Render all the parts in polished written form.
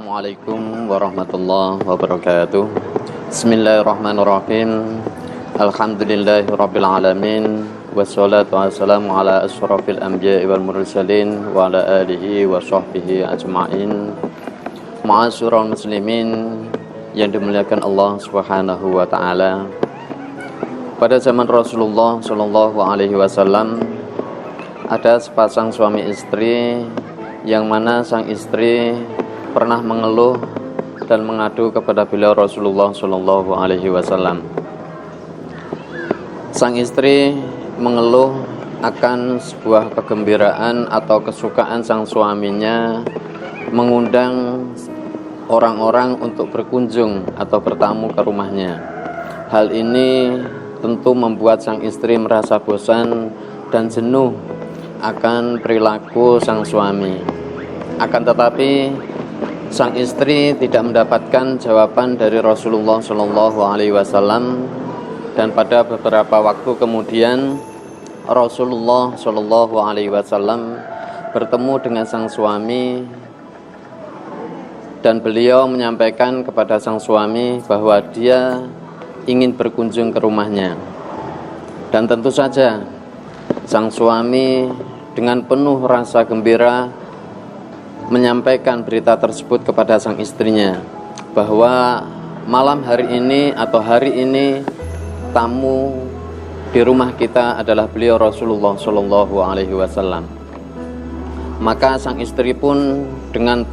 Assalamualaikum warahmatullahi wabarakatuh. Bismillahirrahmanirrahim. Alhamdulillahirabbil alamin. Wassalatu wassalamu ala asyrafil anbiya'i wal mursalin wa ala alihi wa sahbihi ajma'in. Ma'asyiral muslimin yang dimuliakan Allah Subhanahu wa taala. Pada zaman Rasulullah sallallahu alaihi wasallam ada sepasang suami istri yang mana sang istri pernah mengeluh dan mengadu kepada beliau Rasulullah sallallahu alaihi wasallam. Sang istri mengeluh akan sebuah kegembiraan atau kesukaan sang suaminya mengundang orang-orang untuk berkunjung atau bertamu ke rumahnya. Hal ini tentu membuat sang istri merasa bosan dan jenuh akan perilaku sang suami. Akan tetapi sang istri tidak mendapatkan jawaban dari Rasulullah Shallallahu Alaihi Wasallam, dan pada beberapa waktu kemudian Rasulullah Shallallahu Alaihi Wasallam bertemu dengan sang suami, dan beliau menyampaikan kepada sang suami bahwa dia ingin berkunjung ke rumahnya. Dan tentu saja sang suami dengan penuh rasa gembira menyampaikan berita tersebut kepada sang istrinya, bahwa malam hari ini atau hari ini tamu di rumah kita adalah beliau Rasulullah Shallallahu Alaihi Wasallam. Maka sang istri pun dengan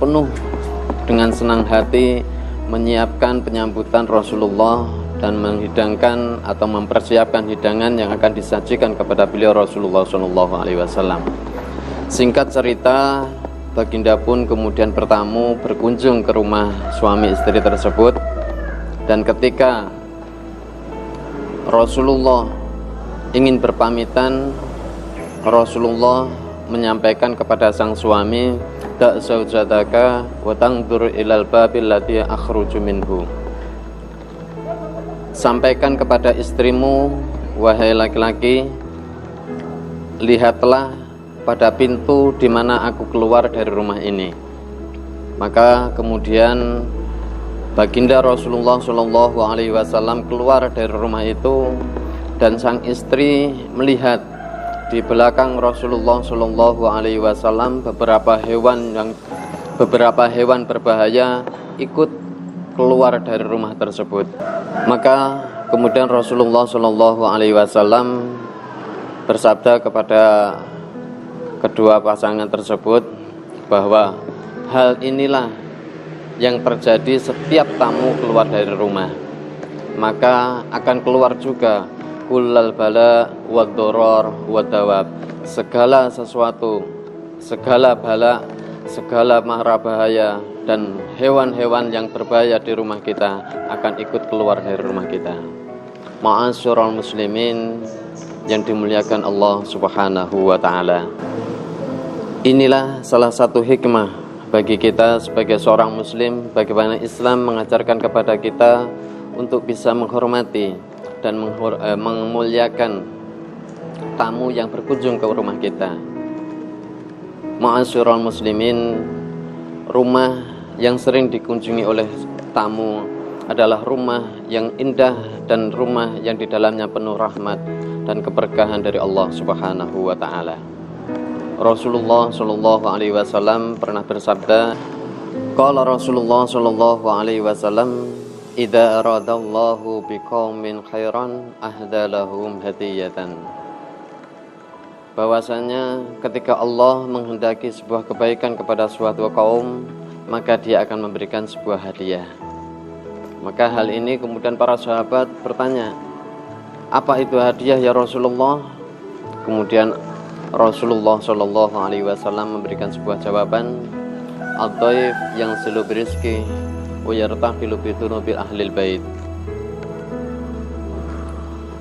senang hati menyiapkan penyambutan Rasulullah dan menghidangkan atau mempersiapkan hidangan yang akan disajikan kepada beliau Rasulullah Shallallahu Alaihi Wasallam. Singkat cerita, baginda pun kemudian berkunjung ke rumah suami istri tersebut, dan ketika Rasulullah ingin berpamitan, Rasulullah menyampaikan kepada sang suami, "Da' zaujataka wa tangdur ilal babil ladzi akhruju minhu." Sampaikan kepada istrimu, wahai laki-laki, lihatlah pada pintu di mana aku keluar dari rumah ini. Maka kemudian baginda Rasulullah Shallallahu Alaihi Wasallam keluar dari rumah itu, dan sang istri melihat di belakang Rasulullah Shallallahu Alaihi Wasallam beberapa hewan berbahaya ikut keluar dari rumah tersebut. Maka kemudian Rasulullah Shallallahu Alaihi Wasallam bersabda kepada kedua pasangan tersebut bahwa hal inilah yang terjadi setiap tamu keluar dari rumah, maka akan keluar juga kullal bala wad doror wad dawab, segala sesuatu, segala bala, segala mara bahaya dan hewan-hewan yang berbahaya di rumah kita akan ikut keluar dari rumah kita. Ma'asyiral muslimin yang dimuliakan Allah Subhanahu wa taala. Inilah salah satu hikmah bagi kita sebagai seorang muslim, bagaimana Islam mengajarkan kepada kita untuk bisa menghormati dan memuliakan tamu yang berkunjung ke rumah kita. Ma'asyiral muslimin, rumah yang sering dikunjungi oleh tamu adalah rumah yang indah dan rumah yang di dalamnya penuh rahmat dan keberkahan dari Allah Subhanahu wa taala. Rasulullah Shallallahu Alaihi Wasallam pernah bersabda, qala Rasulullah Shallallahu Alaihi Wasallam, idza aradallahu biqaumin khairan ahda lahum hadiyatan. Bahwasanya ketika Allah menghendaki sebuah kebaikan kepada suatu kaum, maka dia akan memberikan sebuah hadiah. Maka hal ini kemudian para sahabat bertanya, apa itu hadiah ya Rasulullah? Kemudian Rasulullah Shallallahu Alaihi Wasallam memberikan sebuah jawaban, ad-dhaif yang silu birizki wa yartahilu bidunubil ahlil bait.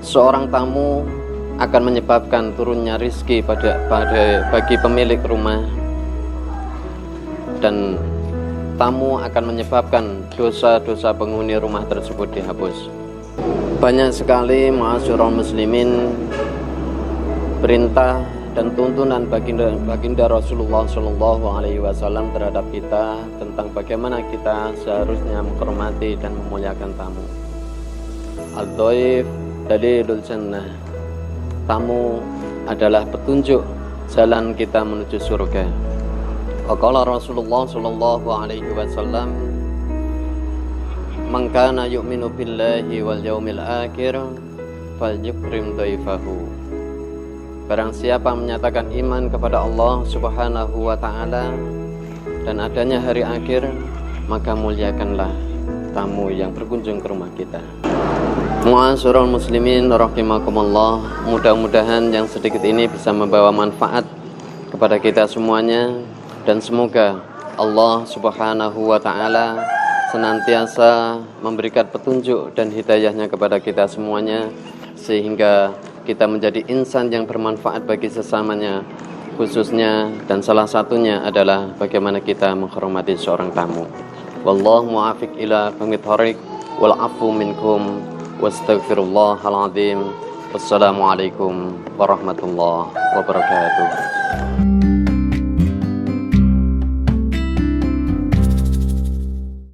Seorang tamu akan menyebabkan turunnya rizki bagi pemilik rumah, dan tamu akan menyebabkan dosa-dosa penghuni rumah tersebut dihapus. Banyak sekali ma'asyiral muslimin perintah dan tuntunan baginda Rasulullah Shallallahu Alaihi Wasallam terhadap kita tentang bagaimana kita seharusnya menghormati dan memuliakan tamu. Al-Dhaif dalilul jannah. Tamu adalah petunjuk jalan kita menuju surga. Waqala Rasulullah Shallallahu Alaihi Wasallam, "Man kana yu'minu billahi wal yaumil akhir falyukrim dhaifahu." Barang siapa menyatakan iman kepada Allah Subhanahu wa ta'ala dan adanya hari akhir, maka muliakanlah tamu yang berkunjung ke rumah kita. Mu'asyiral muslimin rahimakumullah, mudah-mudahan yang sedikit ini bisa membawa manfaat kepada kita semuanya, dan semoga Allah Subhanahu wa ta'ala senantiasa memberikan petunjuk dan hidayahnya kepada kita semuanya, sehingga kita menjadi insan yang bermanfaat bagi sesamanya, khususnya dan salah satunya adalah bagaimana kita menghormati seorang tamu. Wallahu muwaffiq ila aqwamit thoriq wal afu minkum wastaghfirullahal azim. Wassalamualaikum warahmatullahi wabarakatuh.